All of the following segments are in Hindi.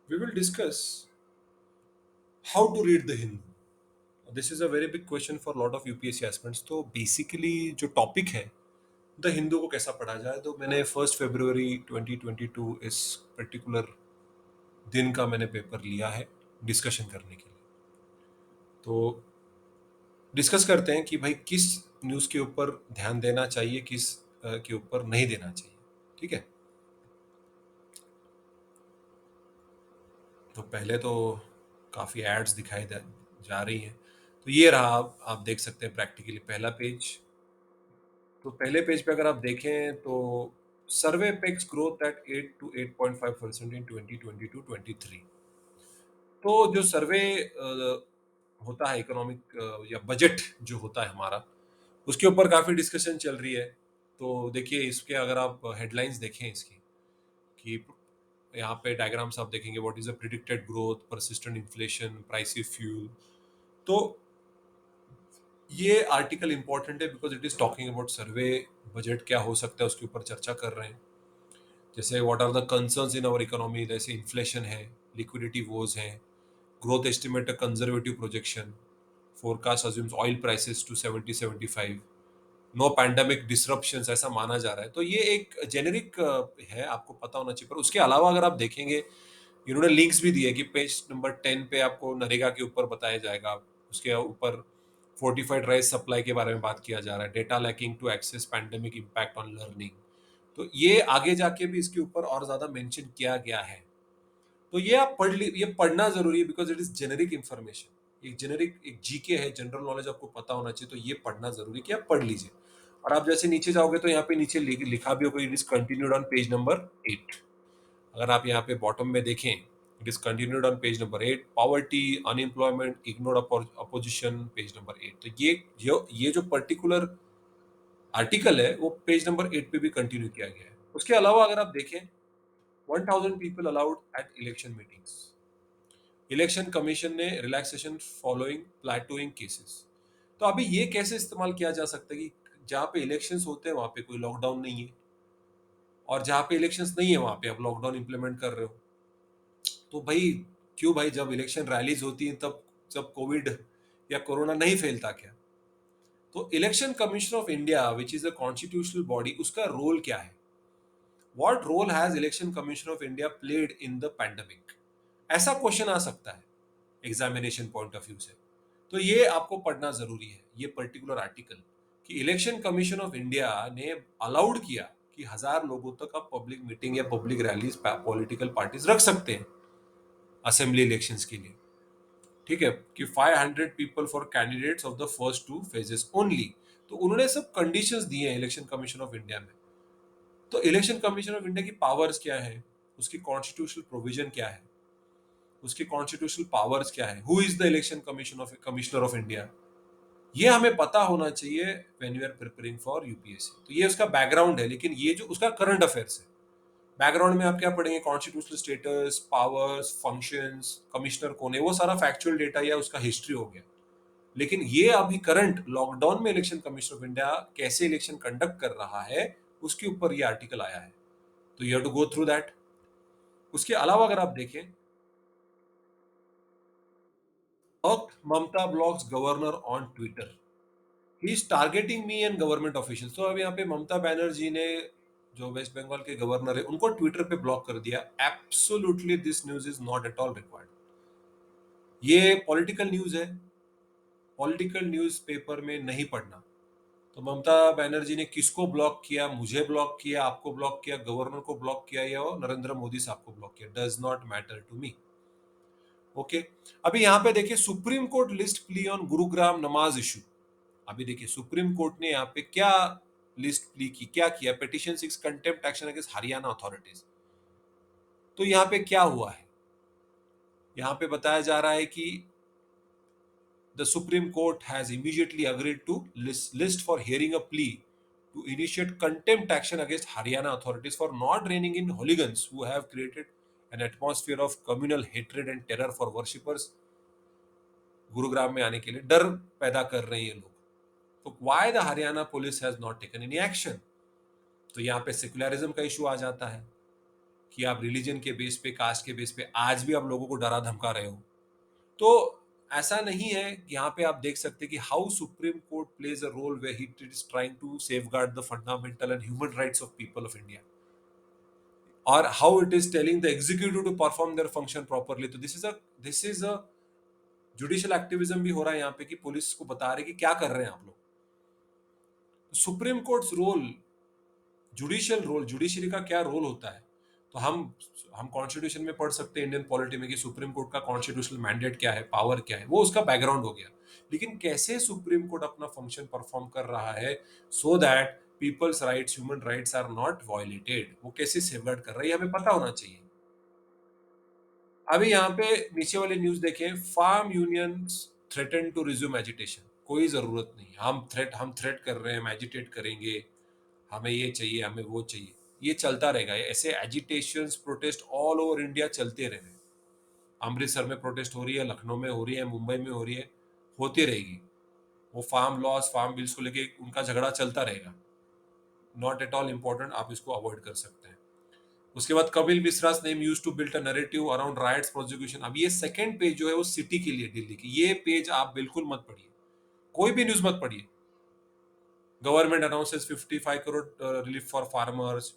we will discuss how to read the Hindu. This is a very big question for a lot of UPSC aspirants. तो बेसिकली जो टॉपिक है द हिंदू को कैसा पढ़ा जाए, तो मैंने 1 फरवरी 2022 इस पर्टिकुलर दिन का मैंने पेपर लिया है डिस्कशन करने के लिए। तो डिस्कस करते हैं कि भाई किस न्यूज़ के ऊपर ध्यान देना चाहिए, किस के ऊपर नहीं देना चाहिए। ठीक है, तो पहले तो काफ़ी एड्स जा रही हैं। तो ये रहा, आप देख सकते हैं प्रैक्टिकली पहला पेज। तो पहले पेज पे अगर आप देखें तो सर्वे पेक्स ग्रोथ एट 8 to 8.5% इन 2022-23। तो जो सर्वे होता है इकोनॉमिक या बजट जो होता है हमारा, उसके ऊपर काफ़ी डिस्कशन चल रही है। तो देखिए इसके अगर आप हेडलाइंस देखें इसकी, कि यहाँ पे डायग्राम्स आप देखेंगे, what is the predicted growth, persistent inflation, price of fuel. तो ये आर्टिकल इंपॉर्टेंट है because it is talking about survey budget क्या हो सकता है, उसके ऊपर चर्चा कर रहे हैं। जैसे what are the concerns in our economy, जैसे इन्फ्लेशन है, लिक्विडिटी वोज है, growth estimate, a conservative projection, forecast assumes oil prices to 70-75, no pandemic disruptions, ऐसा माना जा रहा है। तो ये एक जेनेरिक है, आपको पता होना चाहिए। पर उसके अलावा अगर आप देखेंगे, इन्होंने लिंक्स भी दिए कि पेज नंबर 10 पे आपको नरेगा के ऊपर बताया जाएगा। उसके ऊपर फोर्टिफाइड राइस सप्लाई के बारे में बात किया जा रहा है, data lacking to assess pandemic impact on learning. तो ये आगे जाके भी इसके ऊपर और ज्यादा मेंशन किया गया है। तो ये आप ये पढ़ना जरूरी है because it is generic information. एक जेनेरिक एक जीके है, जनरल नॉलेज आपको पता होना चाहिए। तो ये पढ़ना जरूरी है कि आप पढ़ लीजिए। और आप जैसे नीचे जाओगे तो यहाँ पे नीचे लिखा भी होगा, it is continued on page number 8। अगर आप यहाँ पे बॉटम में देखें, it is continued on page number 8, poverty, unemployment, ignored opposition, page number 8। तो ये जो पर्टिकुलर आर्टिकल है वो पेज नंबर 8 पे भी कंटिन्यू किया गया है। उसके अलावा अगर आप देखें, 1000 people allowed at election meetings, election commission ने रिलैक्सेशन फॉलोइंग प्लेटोइंग केसेस। तो अभी ये कैसे इस्तेमाल किया जा सकता है कि जहां पे इलेक्शंस होते हैं वहां पे कोई लॉकडाउन नहीं है, और जहां पे इलेक्शंस नहीं है वहां पे आप लॉकडाउन इंप्लीमेंट कर रहे हो। तो भाई क्यों भाई, जब इलेक्शन रैलीज होती हैं तब जब कोविड या कोरोना नहीं फैलता क्या? तो election commission of India which is a constitutional body, उसका रोल क्या है? What role has election commission of India played in the pandemic? ऐसा क्वेश्चन आ सकता है एग्जामिनेशन पॉइंट ऑफ व्यू से। तो ये आपको पढ़ना जरूरी है, ये पर्टिकुलर आर्टिकल, कि इलेक्शन कमीशन ऑफ इंडिया ने अलाउड किया कि 1000 लोगों तक आप पब्लिक मीटिंग या पब्लिक रैलीज पॉलिटिकल पार्टीज रख सकते हैं असेंबली इलेक्शंस के लिए। ठीक है, कि 500 people for candidates of the first 2 phases only. तो उन्होंने सब कंडीशंस दिए हैं इलेक्शन कमीशन ऑफ इंडिया में। तो इलेक्शन कमीशन ऑफ इंडिया की पावर्स क्या है, उसकी कॉन्स्टिट्यूशनल प्रोविजन क्या है, उसकी कॉन्स्टिट्यूशनल पावर्स क्या है, who is the election commissioner of India, ये हमें पता होना चाहिए when you are preparing for UPSC. तो ये उसका बैकग्राउंड है, लेकिन ये जो उसका करंट अफेयर्स है, बैकग्राउंड में आप क्या पढ़ेंगे, constitutional status, powers, functions, commissioner कौन है, वो सारा फैक्चुअल डेटा या उसका हिस्ट्री हो गया। लेकिन ये अभी करंट लॉकडाउन में इलेक्शन कमीशन ऑफ इंडिया कैसे इलेक्शन कंडक्ट कर रहा है, उसके ऊपर ये आर्टिकल आया है। तो you have to go through that. उसके अलावा अगर आप देखें, Mamata blocks governor on Twitter, he is targeting me and government official. तो अब यहाँ पे ममता बनर्जी ने, जो वेस्ट बंगाल के गवर्नर है, उनको ट्विटर पे ब्लॉक कर दिया। Absolutely this news is not at all required. ये पॉलिटिकल न्यूज है, पॉलिटिकल न्यूज पेपर में नहीं पढ़ना। तो ममता बनर्जी ने किसको ब्लॉक किया, मुझे ब्लॉक किया, आपको ब्लॉक किया, गवर्नर को ब्लॉक किया, या नरेंद्र मोदी साहब को ब्लॉक किया, does not matter to me. Okay, अभी यहाँ पे देखिए, supreme court list plea on Gurugram नमाज इशू। अभी देखिए सुप्रीम कोर्ट ने यहाँ पे क्या लिस्ट प्ली की, क्या किया, petition 6 contempt action against Haryana authorities. तो यहाँ पे क्या हुआ है, यहाँ पे बताया जा रहा है कि the supreme court has immediately agreed to list for hearing a plea to initiate contempt action against Haryana authorities for not reining in hooligans who have created an atmosphere of communal hatred and terror for worshippers। Gurugram में आने के लिए डर पैदा कर रहे हैं ये लोग। तो why the Haryana police has not taken any action? तो यहाँ पे सेक्युलरिज्म का इशू आ जाता है कि आप रिलीजन के बेस पे, कास्ट के बेस पे आज भी आप लोगों को डरा धमका रहे हो। तो ऐसा नहीं है कि यहाँ पे आप देख सकते हैं कि how supreme court plays a role where he is trying to safeguard the fundamental and human rights of people of India, और how it is telling the executive to perform their function properly. तो this is a judicial activism भी हो रहा है यहाँ पे कि पुलिस को बता रहे कि क्या कर रहे हैं आप लोग। Supreme court's role, judicial role, judiciary का क्या रोल होता है, तो हम कॉन्स्टिट्यूशन में पढ़ सकते हैं इंडियन पॉलिटी में कि सुप्रीम कोर्ट का कॉन्स्टिट्यूशनल मैंडेट क्या है, पावर क्या है, वो उसका बैकग्राउंड हो गया। लेकिन कैसे सुप्रीम कोर्ट अपना फंक्शन परफॉर्म कर रहा है so that people's rights, human rights are not violated, वो कैसे सेफगार्ड कर रहा है ये हमें पता होना चाहिए। अभी यहाँ पे नीचे वाली न्यूज देखें, farm unions threaten to resume agitation. कोई जरूरत नहीं, हम थ्रेट कर रहे हैं, हम एजिटेट करेंगे, हमें ये चाहिए, हमें वो चाहिए, ये चलता रहेगा। ऐसे agitations, protest all over India चलते रहे। अमृतसर में प्रोटेस्ट हो रही है, लखनऊ में हो रही है, मुंबई में हो रही है, होती रहेगी। वो फार्म लॉज, फार्म बिल्स को लेके उनका झगड़ा चलता रहेगा। नॉट एट ऑल इम्पोर्टेंट, आप इसको अवॉइड कर सकते हैं। उसके बाद Kapil Mishra's name use to build a narrative around rights prosecution. अब ये सेकंड पेज जो है वो सिटी के लिए, दिल्ली की, ये पेज आप बिल्कुल मत पढ़िए, कोई भी न्यूज मत पढ़िए। Government announces 55 crore relief for farmers,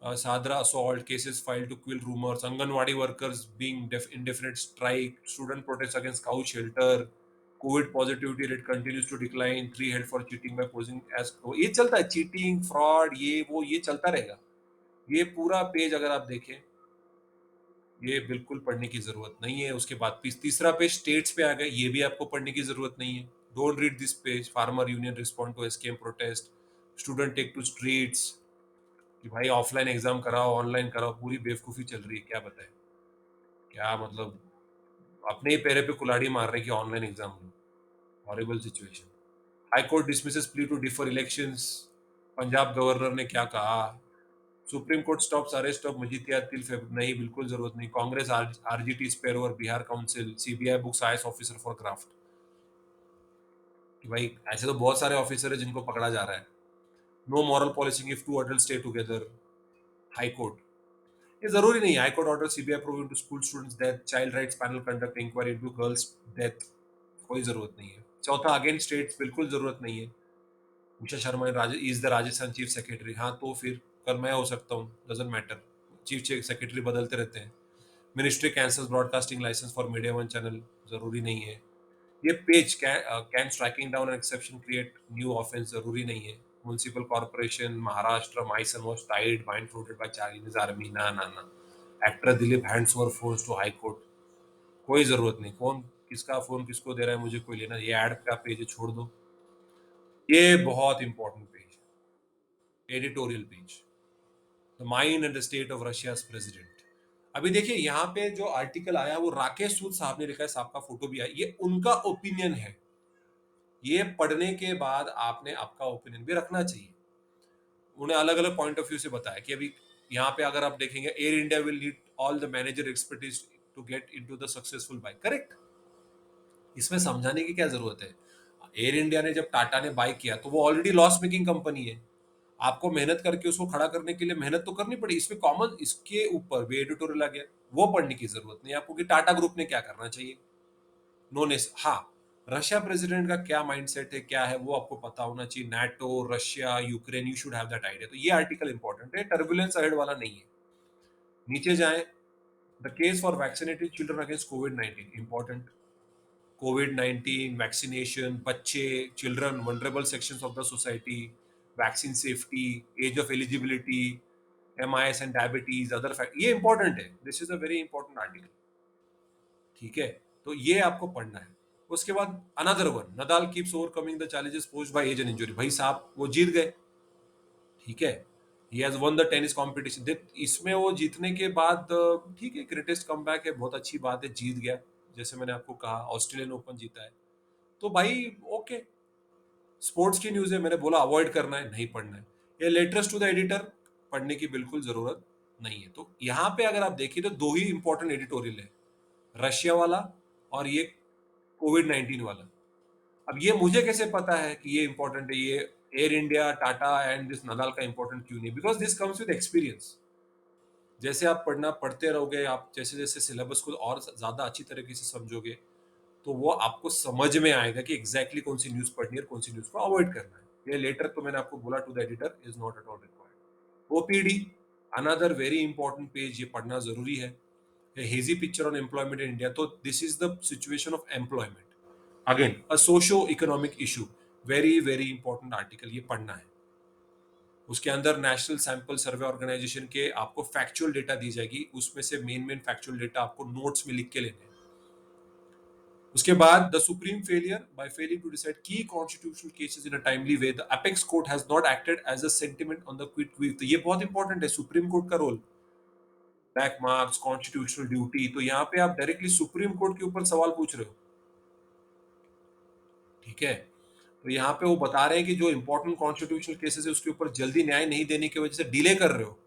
Sadra assault, cases filed to quell rumors, Anganwadi workers being indefinite strike, student protests against cow shelter, COVID positivity rate continues to decline, three held for cheating by posing as ये चलता है, चीटिंग, फ्रॉड, ये वो, ये चलता रहेगा। ये पूरा पेज अगर आप देखें, ये बिल्कुल पढ़ने की जरूरत नहीं है। उसके बाद तीसरा पेज स्टेट्स पे आ गए, ये भी आपको पढ़ने की जरूरत नहीं है। Don't read this page. Farmer union respond to SKM protest, student take to streets, कि भाई ऑफलाइन एग्जाम कराओ, ऑनलाइन कराओ, पूरी बेवकूफी चल रही है, क्या बताए, क्या मतलब, अपने ही पैरे पे कुल्हाड़ी मार रहे हैं कि ऑनलाइन एग्जाम लो। Horrible situation. High court dismisses plea to defer elections. Punjab governor ने क्या कहा, supreme court stops arrest of Majithia till Feb, नहीं बिल्कुल जरूरत नहीं। Congress RJD spar over Bihar council, CBI books IAS officer for graft. कि भाई ऐसे तो बहुत सारे ऑफिसर है जिनको पकड़ा जा रहा है। No moral policing if two adult stay together, high court. ये जरूरी नहीं है, high court order CBI probe to school students death, child rights panel conduct inquiry into girls death, कोई जरूरत नहीं है। चौथा, अगेन स्टेट्स, बिल्कुल जरूरत नहीं है। Usha Sharma is the Rajasthan chief secretary, हाँ तो फिर कल मैं हो सकता हूँ, डजेंट मैटर, चीफ सेक्रेटरी बदलते रहते हैं। Ministry cancels broadcasting licence for media one channel, जरूरी नहीं है। ये page can striking down an exception create new offence, जरूरी नहीं है। Municipal corporation Maharashtra, my son was tied blindfolded by Chinese army, ना ना ना। Actor Dilip hands over phones to high court, कोई जरूरत नहीं। फोन किसका, फोन किसको दे रहा है, मुझे कोई लेना, ये ऐड का पेज है, छोड़ दो। ये बहुत इंपॉर्टेंट पेज है, editorial page, the mind and the state of Russia's president. अभी देखिए यहाँ पे जो आर्टिकल आया वो राकेश सूद साहब ने लिखा है, साहब का फोटो भी है, ये उनका ओपिनियन है। ये पढ़ने के बाद आपने आपका ओपिनियन भी रखना चाहिए। उन्हें अलग अलग पॉइंट ऑफ व्यू से बताया कि अभी यहाँ पे अगर आप देखेंगे, Air India will need all the manager expertise to get into the successful bike, correct. इसमें समझाने की क्या जरूरत है। एयर इंडिया ने जब टाटा ने बाय किया तो वो ऑलरेडी लॉस मेकिंग कंपनी है। आपको मेहनत करके उसको खड़ा करने के लिए मेहनत तो करनी पड़ी। इसमें कॉमन, इसके ऊपर भी एडिटोरियल आ गया, वो पढ़ने की जरूरत नहीं आपको कि टाटा ग्रुप ने क्या करना चाहिए। नो ने, हाँ, रशिया प्रेसिडेंट का क्या माइंडसेट है, क्या है, वो आपको पता होना चाहिए। NATO, Russia, Ukraine, you should have that idea. तो ये आर्टिकल इंपॉर्टेंट है, टर्बुलेंस अहेड वाला नहीं है। नीचे जाएं, the case for vaccinated children against कोविड-19, इंपॉर्टेंट। कोविड-19 वैक्सीनेशन, बच्चे, children, vulnerable sections of the society, vaccine safety, age of eligibility, MIS and diabetes, other fact, ये इंपॉर्टेंट है। This is a very important article, ठीक है। तो ये आपको पढ़ना है। उसके बाद another one, Nadal keeps overcoming the challenges posed by age and injury. भाई साहब वो जीत गए, ठीक है। He has won the tennis competition. इसमें वो जीतने के बाद ठीक है, ग्रेटेस्ट कमबैक है, बहुत अच्छी बात है, जीत गया। जैसे मैंने आपको कहा ऑस्ट्रेलियन ओपन जीता है, तो भाई ओके। स्पोर्ट्स की न्यूज है, मैंने बोला अवॉइड करना है, नहीं पढ़ना है। ये लेटर्स टू द एडिटर, पढ़ने की बिल्कुल जरूरत नहीं है। तो यहाँ पे अगर आप देखिए तो दो ही इंपॉर्टेंट एडिटोरियल है, रशिया वाला और ये कोविड-19 वाला। अब ये मुझे कैसे पता है कि ये इंपॉर्टेंट है, ये air India, Tata and this Nadal का इंपॉर्टेंट क्यों नहीं, because this comes with experience. जैसे आप पढ़ते रहोगे, आप जैसे-जैसे सिलेबस को और ज़्यादा अच्छी तरीके से समझोगे, तो वो आपको समझ में आएगा कि एग्ज़ैक्टली कौन-सी न्यूज़ पढ़नी है और कौन-सी न्यूज़ को अवॉइड करना है। ये लेटर तो मैंने आपको बोला to the editor is not at all required. OPD, another very important page, ये पढ़ना ज़रूरी है। A hazy picture on employment in India. तो this is the situation of employment. Again, a socio-economic issue. Very, very important article. ये पढ़ना है। उसके अंदर नेशनल सैंपल सर्वे ऑर्गेनाइजेशन के आपको फैक्चुअल डेटा दी जाएगी, उसमें से मेन फैक्चुअल डेटा आपको नोट्स में लिख के लेने हैं। उसके बाद the supreme failure by failing to decide की constitutional cases in a timely way, the apex court has not acted as a sentinel on the quit quick. तो ये बहुत इंपॉर्टेंट है, सुप्रीम कोर्ट का role, back marks, constitutional duty. तो यहाँ पे आप डायरेक्टली सुप्रीम कोर्ट के ऊपर सवाल पूछ रहे हो, ठीक है। तो यहाँ पे वो बता रहे हैं कि जो इंपॉर्टेंट कॉन्स्टिट्यूशनल केसेस है उसके ऊपर जल्दी न्याय नहीं देने की वजह से डिले कर रहे हो।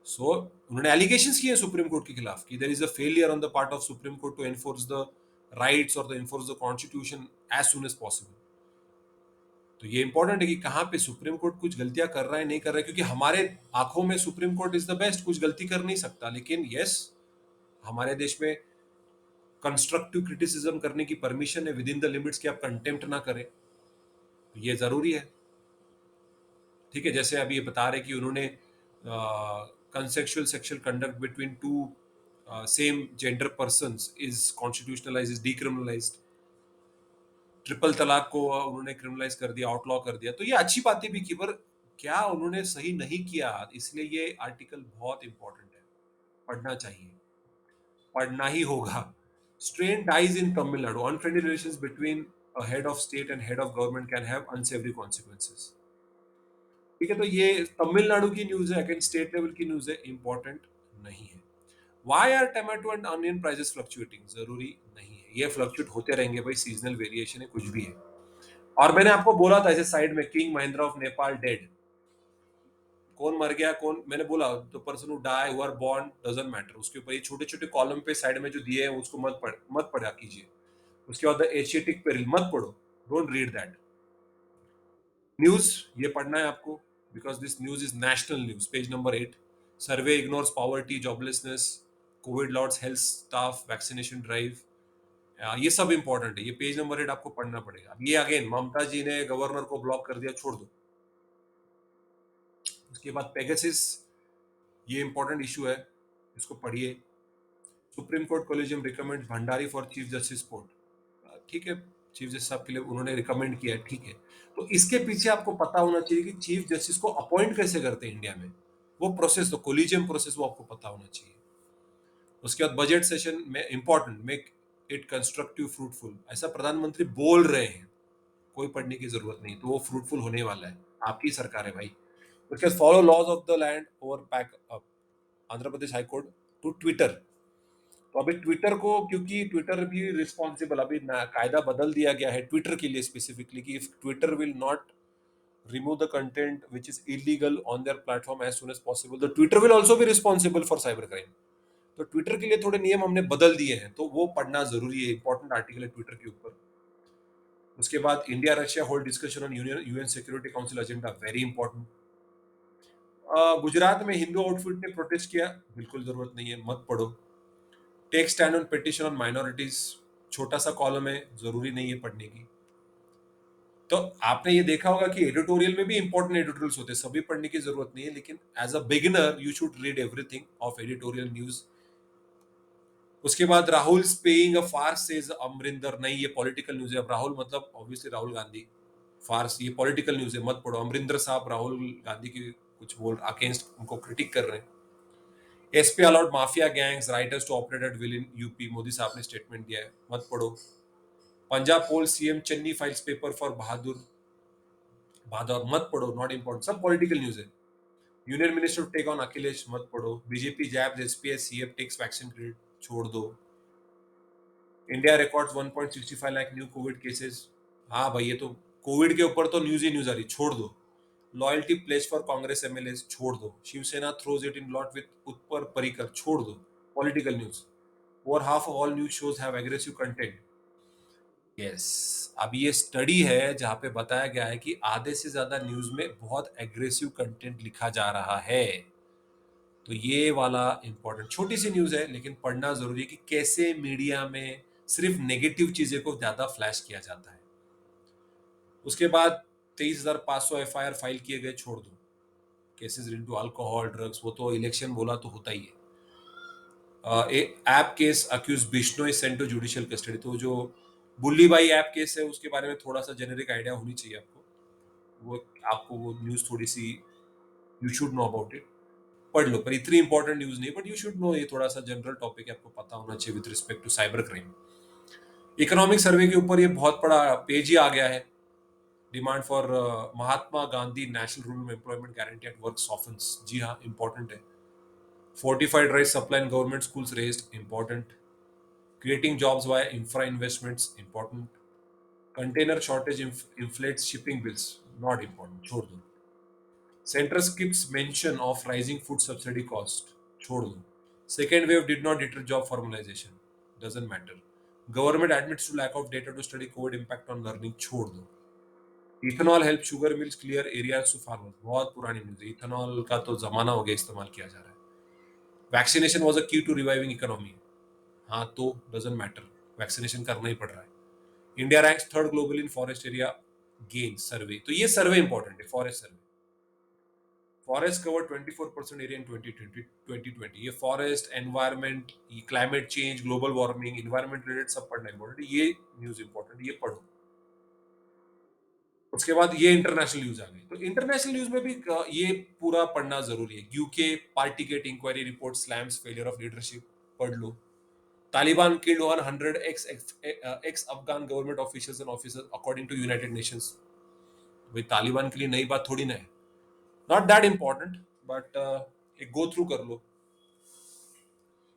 सो उन्होंने एलिगेशंस किए सुप्रीम कोर्ट के खिलाफ कि there is a failure on the part of supreme court to enforce the rights और the enforce the constitution as soon as possible. तो ये इंपॉर्टेंट है कि कहाँ पे सुप्रीम कोर्ट कुछ गलतियां कर रहा है, नहीं कर रहा है, क्योंकि हमारे आंखों में supreme court is the best, कुछ गलती कर नहीं सकता। लेकिन यस, हमारे देश में कंस्ट्रक्टिव क्रिटिसिज्म करने की परमिशन है विद इन द लिमिट्स, कि आप कंटेम्प्ट ना करें। तो ये जरूरी है, ठीक है। जैसे अभी ये बता रहे कि उन्होंने consensual sexual conduct between two same gender persons is constitutionalise, is decriminalised. Triple talaq को उन्होंने क्रिमिनलाइज कर दिया, आउटलॉ कर दिया। तो ये अच्छी बातें भी की, पर क्या उन्होंने सही नहीं किया, इसलिए ये आर्टिकल बहुत इंपॉर्टेंट है, पढ़ना चाहिए, पढ़ना ही होगा। Strain ties in Tamil Nadu. Unfriendly relations between a head of state and head of government can have unsavory consequences. ठीक है, तो ये तमिलनाडु की न्यूज है, अगेन स्टेट लेवल की न्यूज है, इंपॉर्टेंट नहीं है। Why are tomato and onion prices fluctuating? जरूरी नहीं है, ये फ्लक्चुएट होते रहेंगे भाई, सीजनल वेरिएशन है, कुछ भी है। और मैंने आपको बोला था ऐसे साइड में, king Mahendra of Nepal dead, कौन मर गया, कौन, मैंने बोला the person who die who are born doesn't matter. उसके ऊपर ये छोटे छोटे कॉलम पे साइड में जो दिए हैं उसको मत पढ़ा कीजिए। उसके बाद द एशियाटिक पेरिल मत पढ़ो, डोंट रीड दैट। न्यूज ये पढ़ना है आपको, because this news is national news. Page number 8, survey ignores poverty joblessness, COVID lords health staff vaccination drive. ये सब इंपॉर्टेंट है, ये पेज नंबर 8 आपको पढ़ना पड़ेगा। अब ये अगेन ममता जी ने गवर्नर को ब्लॉक कर दिया, छोड़ दो। उसके बाद पेगासिस, ये इंपॉर्टेंट इशू है, इसको पढ़िए। Supreme court collegium recommend Bhandari for chief justice post, ठीक है, चीफ जस्टिस साहब के लिए उन्होंने रिकमेंड किया है, ठीक है। तो इसके पीछे आपको पता होना चाहिए कि चीफ जस्टिस को अपॉइंट कैसे करते हैं इंडिया में, वो प्रोसेस, तो कोलिजियम प्रोसेस, वो आपको पता होना चाहिए। उसके बाद बजट सेशन में important, make it constructive fruitful, ऐसा प्रधानमंत्री बोल रहे हैं, कोई पढ़ने की जरूरत नहीं, तो वो फ्रूटफुल होने वाला है, आपकी सरकार है भाई। उसके बाद follow laws of the land or pack up, Andhra Pradesh high court to Twitter. तो अभी ट्विटर को, क्योंकि ट्विटर भी रिस्पॉन्सिबल, अभी कायदा बदल दिया गया है ट्विटर के लिए स्पेसिफिकली, कि if Twitter will not remove the content which is illegal on their platform as soon as possible, the Twitter will also be responsible for cyber crime. तो ट्विटर के लिए थोड़े नियम हमने बदल दिए हैं, तो वो पढ़ना जरूरी है, इंपॉर्टेंट आर्टिकल है ट्विटर के ऊपर। उसके बाद India Russia hold discussion on UN security council agenda, very important. Gujarat में हिंदू आउटफिट ने प्रोटेस्ट किया, बिल्कुल जरूरत नहीं है, मत पढ़ो। Take stand on petition on minorities, छोटा सा कॉलम है, जरूरी नहीं है पढ़ने की। तो आपने ये देखा होगा कि एडिटोरियल में भी इंपॉर्टेंट एडिटोरियल्स होते हैं, सभी पढ़ने की जरूरत नहीं है, लेकिन as a beginner you should read everything of editorial news. उसके बाद Rahul playing a farce says Amarinder, नहीं ये पॉलिटिकल न्यूज है। अब राहुल मतलब ऑब्वियसली राहुल गांधी, फार्स ये पॉलिटिकल न्यूज है, मत पढ़ो। अमरिंदर साहब राहुल गांधी की कुछ बोल अगेंस्ट, उनको क्रिटिक कर रहे हैं। SP allowed mafia gangs rioters to operate at will in UP, Modi साहब ने स्टेटमेंट दिया है, मत पढ़ो। Punjab poll CM Channi files paper for Bhadaur, Bhadaur मत पढ़ो, नॉट इंपॉर्टेंट, सब पॉलिटिकल न्यूज है। Union minister take on Akhilesh, मत पढ़ो। BJP jabs SP's CF takes vaccine credit, छोड़ दो। India records 1.65 lakh new covid cases, हाँ भाई ये तो कोविड के ऊपर तो न्यूज ही न्यूज आ रही, छोड़ दो। Loyalty place for Congress MLA, छोड़ दो। Shivsena throws it in lot with Utpal Parrikar, छोड़ दो, political news. Over half of all news shows have aggressive content, yes. अब ये स्टडी है जहां पे बताया गया है कि आधे से ज्यादा न्यूज में बहुत एग्रेसिव कंटेंट लिखा जा रहा है। तो ये वाला इंपॉर्टेंट छोटी सी न्यूज़ है, लेकिन पढ़ना ज़रूरी है कि कैसे मीडिया में सिर्फ नेगेटिव चीज़ें को ज़्यादा फ्लैश किया जाता है। उसके बाद 23,500 एफआईआर फाइल किए गए, छोड़ दो। Cases related to alcohol, drugs, वो तो इलेक्शन बोला तो होता ही है। App case accused Bishnoi sent to judicial custody. तो जो बुल्ली बाई ऐप केस है उसके बारे में थोड़ा सा जेनेरिक आइडिया होनी चाहिए आपको। वो आपको वो न्यूज़ थोड़ी सी you should know about it, पढ़ लो, पर इतनी इंपॉर्टेंट न्यूज़ नहीं, बट यू शुड नो, ये थोड़ा सा जनरल टॉपिक है, आपको पता होना चाहिए with respect to cyber crime. Economic survey के ऊपर ये बहुत बड़ा पेज ही आ गया है। Demand for Mahatma Gandhi national rural employment guarantee at work softens. जी हाँ, इंपॉर्टेंट है। Fortified rice supply in government schools raised, important. Creating jobs via infra investments, important. Container shortage inflates shipping bills, not important, छोड़ दो। Centre skips mention of rising food subsidy cost, छोड़ दो। Second wave did not deter job formalization, doesn't matter. Government admits to lack of data to study COVID impact on learning, छोड़ दो। Ethanol help sugar mills clear arrears to farmers, बहुत पुरानी न्यूज है। इथेनॉल का तो जमाना हो गया इस्तेमाल किया जा रहा है। वैक्सीनेशन वाज अ की टू रिवाइविंग इकोनॉमी, हाँ तो डजंट मैटर, वैक्सीनेशन करना ही पड़ रहा है। India ranks third global in forest area gain survey. तो ये सर्वे इंपॉर्टेंट है, forest survey. Forest cover 24% area in 2020। ये फॉरेस्ट, एनवायरमेंट, ये climate change, global warming, environment related सब पढ़ना इंपॉर्टेंट है। ये न्यूज इंपॉर्टेंट, ये पढ़ो। उसके बाद ये इंटरनेशनल न्यूज आ गई, तो इंटरनेशनल न्यूज में भी ये पूरा पढ़ना जरूरी है। UK party gate inquiry report slams failure of leadership, पढ़ लो। Taliban killed 100 ex Afghan government officials and officers according to United Nations. भाई तालिबान के लिए नई बात थोड़ी ना है, नॉट दैट इंपॉर्टेंट, बट एक गो थ्रू कर लो।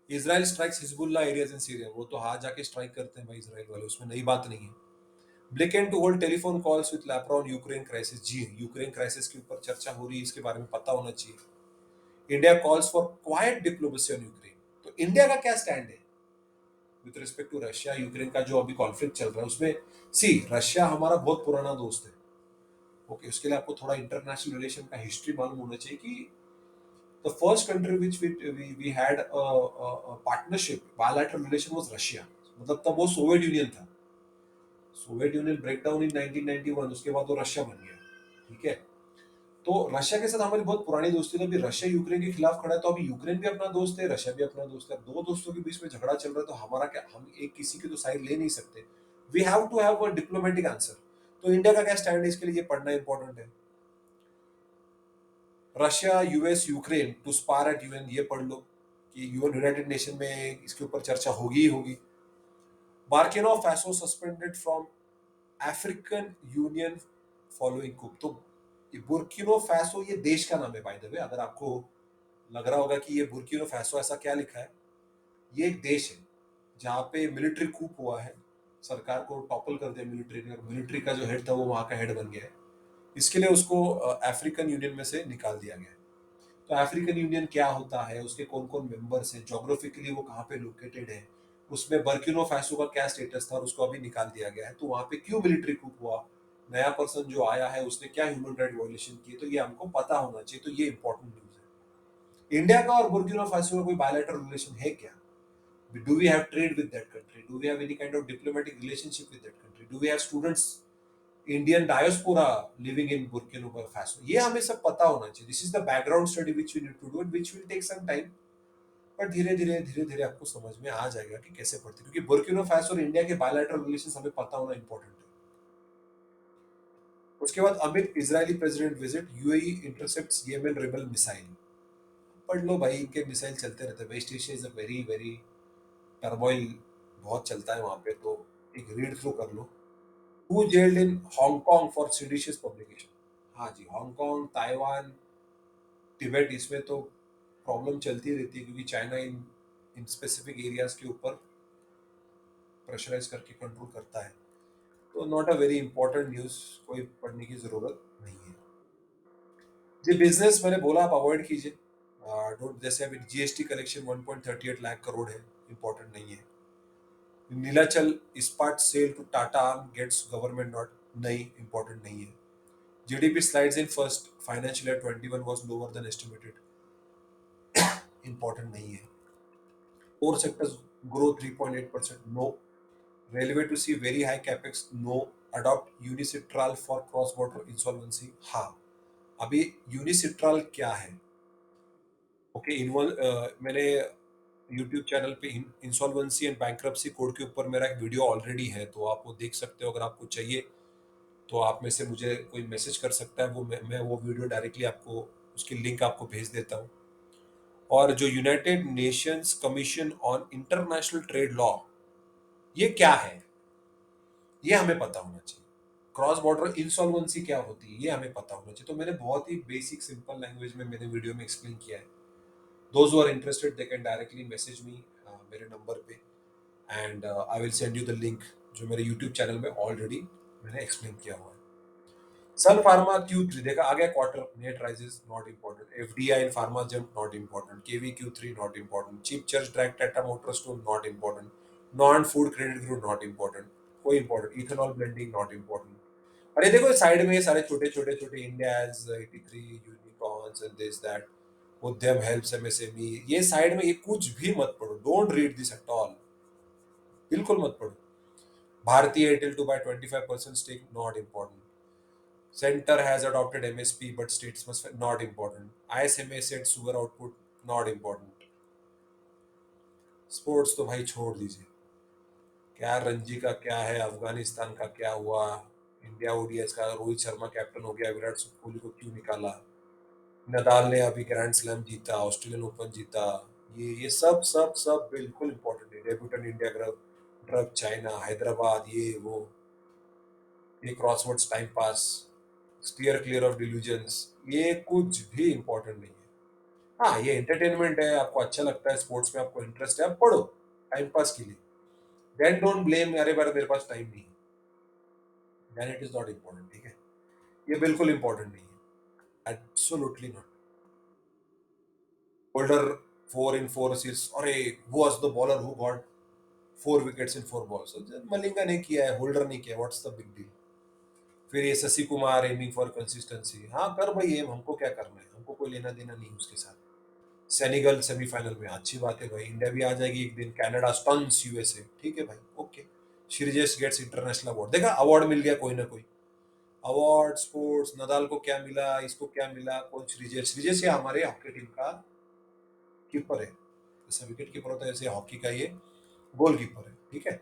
Israel strikes Hezbollah areas in Syria, वो तो हाथ जाके स्ट्राइक करते हैं भाई इजराइल वाले, उसमें नई बात नहीं है। Blinken to hold telephone calls with लैप्रोन यूक्रेन क्राइसिस, जी यूक्रेन क्राइसिस के ऊपर चर्चा हो रही है, इसके बारे में पता होना चाहिए। India calls for quiet diplomacy on Ukraine, तो इंडिया का क्या स्टैंड है with respect to Russia Ukraine का जो अभी कॉन्फ्लिक्ट चल रहा है उसमें। सी रशिया हमारा बहुत पुराना दोस्त है, ओके, उसके लिए आपको थोड़ा इंटरनेशनल रिलेशन का हिस्ट्री मालूम होना चाहिए कि the first country which we had partnership bilateral relation was Russia, मतलब तब वो सोवियत यूनियन था। Soviet Union break down in 1991, उसके बाद वो रशिया बन गया, ठीक है। तो रशिया के साथ हमारी बहुत पुरानी दोस्ती थी। अभी रशिया यूक्रेन के खिलाफ खड़ा है, तो अभी यूक्रेन भी अपना दोस्त है, रशिया भी अपना दोस्त है। दो दोस्तों के बीच में झगड़ा चल रहा है, तो हमारा क्या, हम एक किसी की तो साइड ले नहीं सकते। We have to have a diplomatic answer. तो इंडिया का क्या स्टैंड है, इसके लिए ये पढ़ना इंपॉर्टेंट है। Russia US Ukraine to spar at UN, ये पढ़ लो कि यूएन यूनाइटेड नेशन में इसके ऊपर चर्चा होगी ही होगी। Burkina Faso suspended from African Union following coup, तो ये बुर्किनो फैसो ये देश का नाम है बाय द वे, अगर आपको लग रहा होगा कि ये बुर्किनो फैसो ऐसा क्या लिखा है, ये एक देश है जहाँ पे मिलिट्री कूप हुआ है, सरकार को टॉपल कर दिया मिलिट्री ने, और मिलिट्री का जो हेड था वो वहाँ का हेड बन गया है। इसके लिए उसको अफ्रीकन यूनियन में से निकाल दिया गया है। तो अफ्रीकन यूनियन क्या होता है, उसके कौन कौन मेंबर्स हैं, जोग्राफिकली वो कहाँ पे लोकेटेड है, उसमें बर्किनो फैसो का क्या स्टेटस था, और उसको अभी निकाल दिया गया है। तो वहाँ पे क्यों मिलिट्री कूप हुआ, नया पर्सन जो आया है उसने क्या ह्यूमन राइट वायलेशन किए, तो ये हमको पता होना चाहिए। तो ये इंपॉर्टेंट न्यूज है। इंडिया का और बुर्किनो फैसो का कोई बायलैटरल रिलेशन है क्या? Do we have trade with that country? Do we have any kind of diplomatic relationship with that country? Do we have students, Indian diaspora living in Burkina Faso? ये हमें सब पता होना चाहिए। This is the background study which we need to do and which will take some time. पर धीरे धीरे आपको समझ में आ जाएगा कि कैसे पढ़ते हैं, क्योंकि बुर्किना फासो और इंडिया के बायलैटरल रिलेशंस हमें पता होना इंपॉर्टेंट है। उसके बाद amid Israeli president visit, UAE intercepts Yemen rebel missile, पढ़ लो भाई, इनके मिसाइल चलते रहते हैं। West Asia is a very very turmoil, बहुत चलता है वहां पे, तो एक रीड थ्रू कर लो। Who jailed in Hong Kong for seditious publication, हाँ जी, हांगकांग, ताइवान, तिब्बत, इसमें तो प्रॉब्लम चलती रहती है, क्योंकि China in in specific areas के ऊपर प्रेशराइज करके कंट्रोल करता है। तो not a very important news, कोई पढ़ने की जरूरत नहीं है। जी बिजनेस मैंने बोला आप अवॉइड कीजिए, डोंट, जैसे अभी जीएसटी कलेक्शन 1.38 लाख करोड़ है, इंपॉर्टेंट नहीं है। Nilachal Ispat sale to Tata arm gets government nod, नहीं, इंपॉर्टेंट नहीं है। GDP slides in first financial year 21 was lower than estimated, important नहीं है। Core sectors grow 3.8%, no. Railway to see very high capex, no. Adopt UNCITRAL for cross border insolvency, हाँ। अभी यूनिसिट्राल क्या है? ओके, मैंने यूट्यूब चैनल पे इंसॉल्वेंसी एंड बैंक्रप्सी कोड के ऊपर मेरा एक वीडियो ऑलरेडी है, तो आप वो देख सकते हो। अगर आपको चाहिए तो आप में से मुझे कोई मैसेज कर सकता है, वो मैं वो वीडियो डायरेक्टली आपको उसकी लिंक आपको भेज देता हूँ। और जो United Nations commission on international trade law, ये क्या है, ये हमें पता होना चाहिए। क्रॉस बॉर्डर इंसॉल्वेंसी क्या होती है, ये हमें पता होना चाहिए। तो मैंने बहुत ही बेसिक सिंपल लैंग्वेज में मैंने वीडियो में एक्सप्लेन किया है। Those who are interested they can directly message me मेरे नंबर पे, and I will send you the link, जो मेरे यूट्यूब चैनल में ऑलरेडी मैंने एक्सप्लेन किया हुआ है। सन फार्मा Q3 देखा, आ गया quarter, net rises not important, FDI in pharma jump not important, KV Q3 not important, chip crunch drag Tata Motors to not important, non food credit group not important, कोई important, ethanol blending not important. और ये देखो साइड में ये सारे छोटे छोटे छोटे India's 83 unicorns and this that, उद्यम हेल्प्स एमएसएमई, ये साइड में ये कुछ भी मत पढ़ो, don't read this at all, बिल्कुल मत पढ़ो। भारतीय Airtel to buy 25% stake not important, Center has adopted MSP, but states must not important. ISMA said sugar output not important. Sports तो भाई छोड़ दीजिए, क्या रणजी का क्या है, अफगानिस्तान का क्या हुआ, इंडिया ओडीएस का रोहित शर्मा कैप्टन हो गया, विराट कोहली को क्यों निकाला, नदाल ने अभी ग्रैंड स्लैम जीता, ऑस्ट्रेलियन ओपन जीता, ये सब सब सब बिल्कुल इंपॉर्टेंट है। Debutante India drug drug China Hyderabad, ये वो, ये crosswords time pass, steer clear of delusions, ये कुछ भी इंपॉर्टेंट नहीं है। हाँ, ये एंटरटेनमेंट है, आपको अच्छा लगता है, स्पोर्ट्स में आपको इंटरेस्ट है, आप पढ़ो टाइम पास के लिए। देन डोंट ब्लेम, अरे बार मेरे पास टाइम नहीं है, then it is not important, ठीक है? ये बिल्कुल इंपॉर्टेंट नहीं है, absolutely not. Holder 4 in 4 assists, अरे who was the bowler who got 4 wickets in 4 balls? So, Malinga ने किया है, होल्डर नहीं किया, व्हाट्स द बिग डील? फिर ये Shashi Kumar aiming for consistency, हाँ कर भाई एम, हमको क्या करना है, हमको कोई लेना देना नहीं उसके साथ। सेनेगल सेमीफाइनल में, अच्छी बात है भाई, इंडिया भी आ जाएगी एक दिन, कनाडा स्टन्स यूएसए, ठीक है भाई, okay. Sreejesh gets international award, देखा अवार्ड मिल गया कोई ना कोई अवार्ड। स्पोर्ट्स, नदाल को क्या मिला, इसको क्या मिला, कौन? श्रीजेश, श्रीजेश ये हमारे हॉकी टीम का कीपर है, जैसा विकेट कीपर होता है ऐसे हॉकी का ये गोल कीपर है, ठीक है?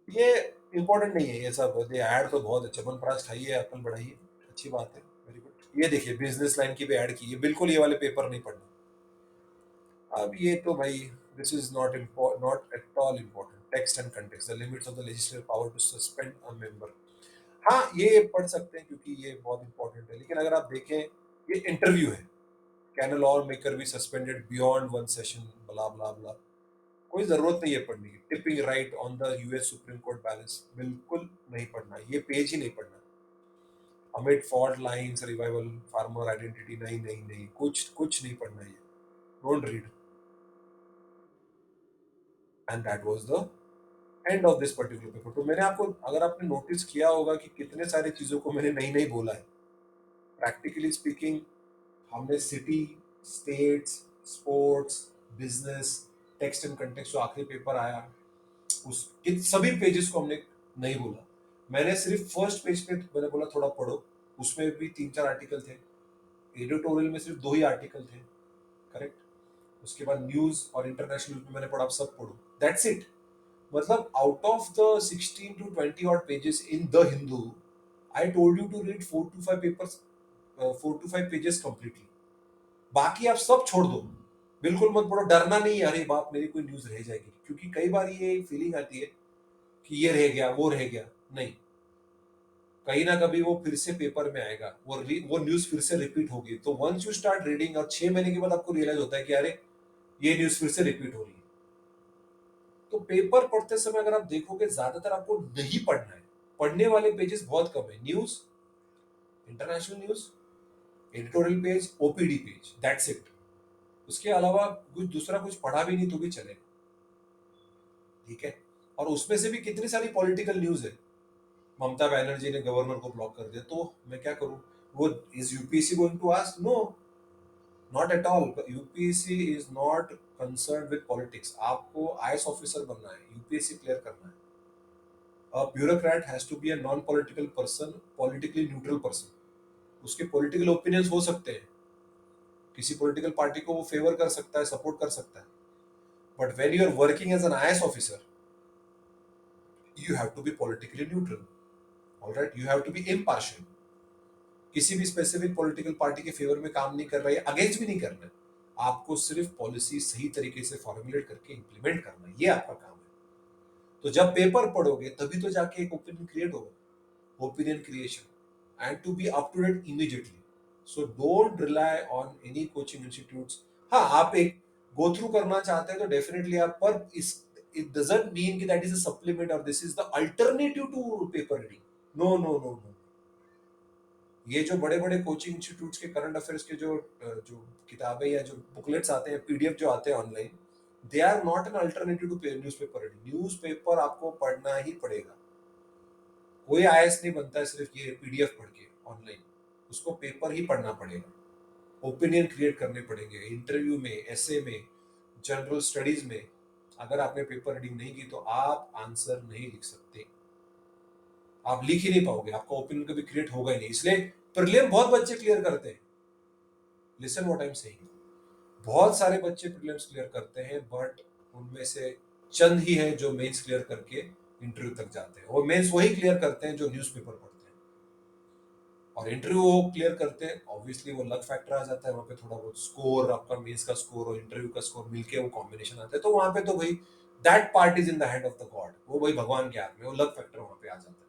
ये इंपॉर्टेंट नहीं है ये सब, ये ऐड तो बहुत अच्छे, चमनप्राश खाइए, अकल बढ़ाइए, अच्छी बात है, वेरी गुड। ये देखिए बिजनेस लाइन की भी ऐड की है, बिल्कुल ये वाले पेपर नहीं पढ़ना। अब ये तो भाई, this is not not at all important. Text and context, the limits of the legislative power to suspend a member, हाँ ये पढ़ सकते हैं क्योंकि ये बहुत इंपॉर्टेंट है। लेकिन अगर आप देखें, ये इंटरव्यू है, can a law maker be suspended beyond one session, blah blah blah, कोई जरूरत नहीं है पढ़ने की। Tipping right on the US supreme court balance, बिल्कुल नहीं पढ़ना, ये पेज ही नहीं पढ़ना। Amid fault lines revival farmer identity, नहीं नहीं नहीं, कुछ कुछ नहीं पढ़ना, ये don't read. And that was the end of this particular paper. तो मैंने आपको, अगर आपने नोटिस किया होगा कि कितने सारी चीजों को मैंने नहीं नहीं बोला है, प्रैक्टिकली स्पीकिंग, हमने city, states, sports, business, text and context जो आखिरी पेपर आया, उस इन सभी पेजेस को हमने नहीं बोला। मैंने सिर्फ फर्स्ट पेज पे मैंने बोला थोड़ा पढ़ो, उसमें भी 3-4 आर्टिकल थे, एडिटोरियल में सिर्फ 2 ही आर्टिकल थे, करेक्ट? उसके बाद न्यूज और इंटरनेशनल में मैंने पढ़ा, आप सब पढ़ो, दैट्स इट। मतलब out of the 16 to 20 odd pages in the Hindu, I told you to read 4 to 5 papers, 4 to 5 pages completely। बाकी आप सब छोड़ दो, बिल्कुल मत पढ़ो, डरना नहीं है, अरे बाप मेरी कोई न्यूज रह जाएगी, क्योंकि कई बार ये फीलिंग आती है कि ये रह गया वो रह गया, नहीं, कहीं ना कभी वो फिर से पेपर में आएगा, वो न्यूज फिर से रिपीट होगी। तो वंस यू स्टार्ट रीडिंग, और 6 महीने के बाद आपको रियलाइज होता है कि अरे ये न्यूज फिर से रिपीट हो रही है। तो पेपर पढ़ते समय अगर आप देखोगे, ज्यादातर आपको नहीं पढ़ना है, पढ़ने वाले पेजेस बहुत कम है, news, international news, editorial page, OPD page, that's it. उसके अलावा कुछ दूसरा कुछ पढ़ा भी नहीं तो भी चलेगा, ठीक है? और उसमें से भी कितनी सारी पॉलिटिकल न्यूज है, ममता बनर्जी ने गवर्नर को ब्लॉक कर दिया, तो मैं क्या करूं? वो इज UPSC going to ask? No, not at all, UPSC is not concern with politics. आपको आईएएस ऑफिसर बनना है, यूपीएससी क्लियर करना है। A bureaucrat has to be a non political person, politically neutral person. उसके पॉलिटिकल ओपिनियंस हो सकते हैं, किसी पॉलिटिकल पार्टी को वो फेवर कर सकता है, सपोर्ट कर सकता है, but when you are working as an IAS officer, you have to be politically neutral. Alright, you have to be impartial. किसी भी स्पेसिफिक पॉलिटिकल पार्टी के फेवर में काम नहीं कर रहा है, अगेंस्ट भी नहीं करना है। आपको सिर्फ पॉलिसी सही तरीके से फॉर्मुलेट करके इंप्लीमेंट करना है, ये आपका काम है। तो जब पेपर पढ़ोगे तभी तो जाके एक ओपिनियन क्रिएट होगा, opinion creation, and to be up to date immediately. So don't rely on any coaching institutes. हाँ, आप एक गो थ्रू करना चाहते हैं तो डेफिनेटली आप, पर इस इट डजंट मीन कि दैट इज अ सप्लीमेंट और this is the alternative to paper reading. No no no no. ये जो बड़े बड़े कोचिंग इंस्टीट्यूट्स के करंट अफेयर्स के जो किताबें या जो बुकलेट्स आते हैं, पीडीएफ जो आते हैं online, they are not an alternative to newspaper reading. Newspaper आपको पढ़ना ही पड़ेगा। कोई आईएएस नहीं बनता है सिर्फ ये पीडीएफ पढ़ के ऑनलाइन, उसको पेपर ही पढ़ना पड़ेगा। ओपिनियन क्रिएट करने पड़ेंगे इंटरव्यू में, ऐसे में, जनरल स्टडीज में। अगर आपने पेपर रीडिंग नहीं की तो आप आंसर नहीं लिख सकते, आप लिख ही नहीं पाओगे, आपका ओपिनियन कभी क्रिएट होगा ही नहीं। इसलिए प्रीलिम बहुत बच्चे क्लियर करते हैं। Listen what I am saying, बहुत सारे बच्चे प्रीलिम्स क्लियर करते हैं, बट उनमें से चंद ही हैं जो मेंस क्लियर करके इंटरव्यू तक जाते हैं। और मेंस वही क्लियर करते हैं जो न्यूज़पेपर पढ़ते हैं, और इंटरव्यू वो क्लियर करते हैं। ऑब्वियसली वो लक फैक्टर आ जाता है वहाँ पे, थोड़ा बहुत स्कोर, आपका मेंस का स्कोर और इंटरव्यू का स्कोर मिलके वो कॉम्बिनेशन आता है, तो वहाँ पे तो भाई that part is in the hand of the God, वो भाई भगवान के हाथ में, वो लक फैक्टर वहाँ पे आ जाता है।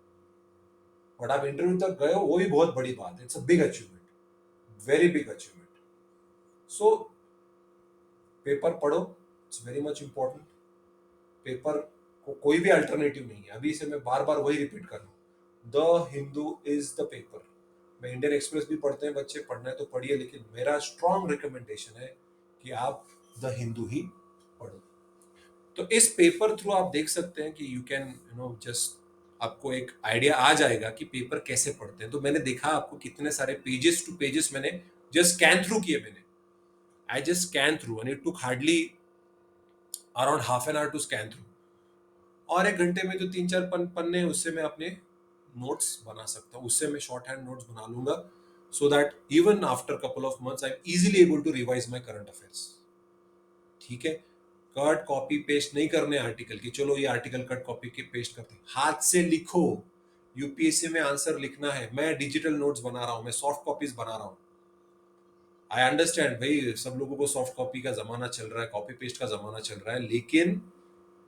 बट आप इंटरव्यू तक गए हो, वो भी बहुत बड़ी बात है। It's a big achievement, very big achievement. So paper पढ़ो, it's very much important. Paper को कोई भी अल्टरनेटिव नहीं है। अभी से मैं बार बार वही रिपीट कर रहा हूँ, the Hindu is the paper. मैं इंडियन एक्सप्रेस भी पढ़ते हैं बच्चे, पढ़ना है तो पढ़िए, लेकिन मेरा स्ट्रॉन्ग रिकमेंडेशन है कि आप द हिंदू ही पढ़ो। तो इस पेपर थ्रू आप देख सकते हैं कि यू कैन जस्ट, आपको एक आइडिया आ जाएगा कि पेपर कैसे पढ़ते हैं। तो मैंने देखा आपको कितने सारे पेजेस टू पेजेस मैंने जस्ट स्कैन थ्रू किए। मैंने I just scan through and it took hardly around half an hour to scan through. और एक घंटे में जो तीन चार पन्ने, उससे मैं अपने नोट्स बना सकता हूँ, उससे मैं शॉर्ट हैंड नोट्स बना लूंगा, so that even after couple of months I am easily able to revise my current affairs. ठीक है, कट कॉपी पेस्ट नहीं करने आर्टिकल की, चलो ये आर्टिकल कट कॉपी के पेस्ट करते हैं, हाथ से लिखो। यूपीएससी में आंसर लिखना है, मैं डिजिटल नोट्स बना रहा हूं, मैं सॉफ्ट कॉपीज बना रहा हूं। आई अंडरस्टैंड भाई, सब लोगों को सॉफ्ट कॉपी का जमाना चल रहा है, कॉपी पेस्ट का जमाना चल रहा है, लेकिन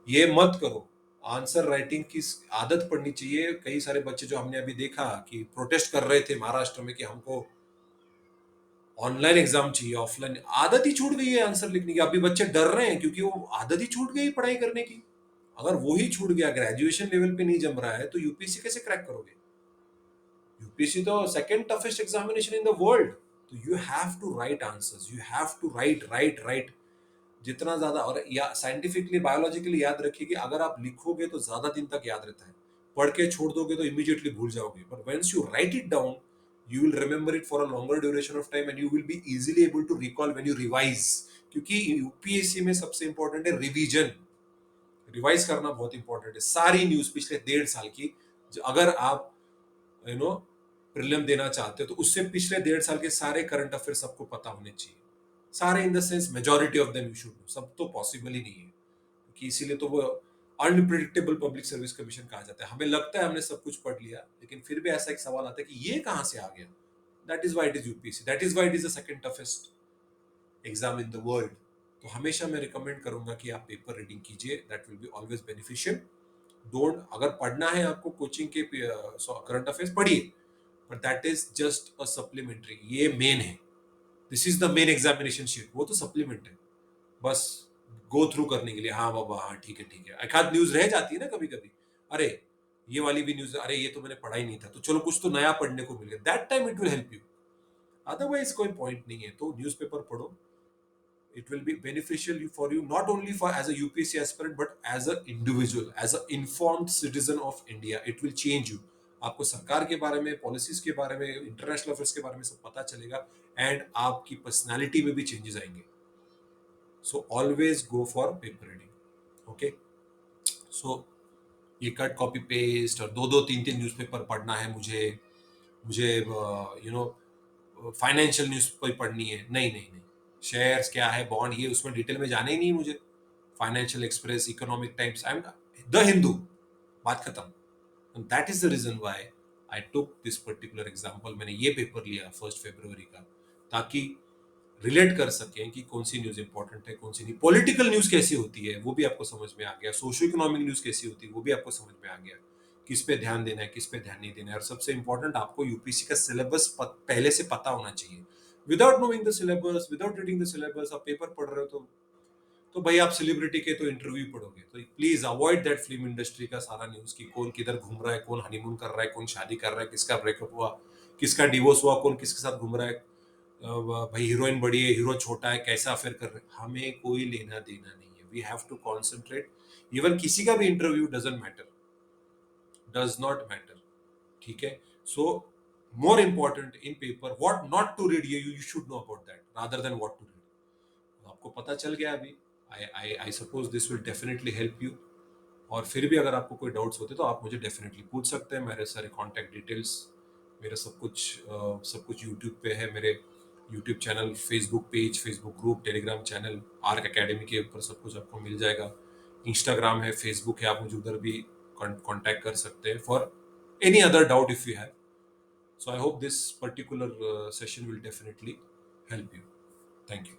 ये मत करो। आंसर राइटिंग की आदत पड़नी चाहिए। कई सारे बच्चे जो हमने अभी देखा कि प्रोटेस्ट कर रहे थे महाराष्ट्र में कि हमको ऑनलाइन एग्जाम चाहिए, ऑफलाइन, आदत ही छूट गई है आंसर लिखने की। अभी बच्चे डर रहे हैं क्योंकि वो आदत ही छूट गई पढ़ाई करने की। अगर वो ही छूट गया, ग्रेजुएशन लेवल पे नहीं जम रहा है, तो यूपीएससी कैसे क्रैक करोगे? यूपीएससी तो second toughest examination in the world. तो you have to write answers, you have to write write write जितना ज्यादा। और या साइंटिफिकली, बायोलॉजिकली याद रखिए कि अगर आप लिखोगे तो ज्यादा दिन तक याद रहता है, पढ़ के छोड़ दोगे तो इमीडिएटली भूल जाओगे। But once you write it down, you will remember it for a longer duration of time and you will be easily able to recall when you revise। क्योंकि यूपीएससी में सबसे इंपॉर्टेंट है रिवीजन। रिवाइज करना बहुत इंपॉर्टेंट है। सारी न्यूज पिछले 1.5 साल की, अगर आप प्रीलिम देना चाहते हो तो उससे पिछले 1.5 साल के सारे करंट अफेयर सबको पता होने चाहिए। सारे in the sense majority of them you should no. सब तो पॉसिबल ही नहीं है, क्योंकि इसीलिए तो वो अनप्रिडिक्टेबल पब्लिक सर्विस कमीशन कहा जाता है। हमें लगता है हमने सब कुछ पढ़ लिया, लेकिन फिर भी ऐसा एक सवाल आता है कि ये कहां से आ गया। That is why it is UPSC, that is why it is the second toughest exam in the world. तो हमेशा मैं रिकमेंड करूंगा कि आप पेपर रीडिंग कीजिए, that will be always beneficial. Don't, अगर पढ़ना है आपको कोचिंग के करंट अफेयर्स पढ़िए, but that is just a supplementary. ये मेन है, this is the main examination sheet, वो तो सप्लीमेंट है बस गो थ्रू करने के लिए। हाँ बाबा, हाँ ठीक है ठीक है, एक आध न्यूज रह जाती है ना कभी कभी, अरे ये वाली भी न्यूज, अरे ये तो मैंने पढ़ा ही नहीं था, तो चलो कुछ तो नया पढ़ने को मिल गया, that time it will help you. Otherwise कोई पॉइंट नहीं है। तो न्यूज़पेपर पढ़ो, it will be beneficial for you, not only for as a UPSC aspirant but as an individual, as an informed citizen of India, it will change you। आपको सरकार के बारे में, पॉलिसीज के बारे में, इंटरनेशनल अफेयर्स के बारे में सब पता चलेगा एंड आपकी पर्सनालिटी में भी चेंजेस आएंगे. So always go for paper reading. Okay, so ये कट कॉपी पेस्ट और दो दो तीन तीन न्यूज़पेपर पढ़ना है मुझे, मुझे फाइनेंशियल न्यूज़ कोई पढ़नी है, नहीं नहीं नहीं. शेयर्स क्या है, बॉन्ड, ये उसमें डिटेल में जाना ही नहीं है मुझे. Financial express, economic times, I am the Hindu, बात खत्म. And that is the reason why I took this particular example. मैंने ये पेपर लिया 1 फरवरी का, ताकि रिलेट कर सकें कि कौन सी न्यूज इंपॉर्टेंट है, कौन सी नहीं. पॉलिटिकल न्यूज कैसी होती है वो भी आपको समझ में आ गया, सोशो इकोनॉमिक न्यूज कैसी होती है वो भी आपको समझ में आ गया, किस पे ध्यान देना है, किस पे ध्यान नहीं देना है. और सबसे इंपॉर्टेंट, आपको यूपीएससी का सिलेबस पहले से पता होना चाहिए. Without knowing the syllabus, without reading the syllabus आप पेपर पढ़ रहे हो तो भाई आप सेलिब्रिटी के तो इंटरव्यू पढ़ोगे. तो please avoid that film industry का सारा न्यूज की कौन किधर घूम रहा है, कौन हनीमून कर रहा है, कौन शादी कर रहा है, किसका ब्रेकअप हुआ, किसका डिवोर्स हुआ, कौन किसके साथ घूम रहा है, भाई हीरोइन बड़ी है, हीरो छोटा है, कैसा अफेयर कर रहे हैं, हमें कोई लेना देना नहीं है. We have to concentrate. Even किसी का भी interview doesn't matter, does not matter. ठीक है. So more important in paper what not to read, you should know about that rather than what to read. आपको पता चल गया अभी. I suppose this will definitely help you. और फिर भी अगर आपको कोई डाउट्स होते तो आप मुझे डेफिनेटली पूछ सकते हैं. मेरे सारे कॉन्टैक्ट डिटेल्स, मेरा सब कुछ यूट्यूब पे है. मेरे YouTube channel, Facebook page, Facebook group, Telegram channel, arc academy के ऊपर सब कुछ आपको मिल जाएगा. इंस्टाग्राम है, फेसबुक है, आप मुझे उधर भी कॉन्टैक्ट कर सकते हैं for any other doubt if you have. So I hope this particular session will definitely help you. Thank you.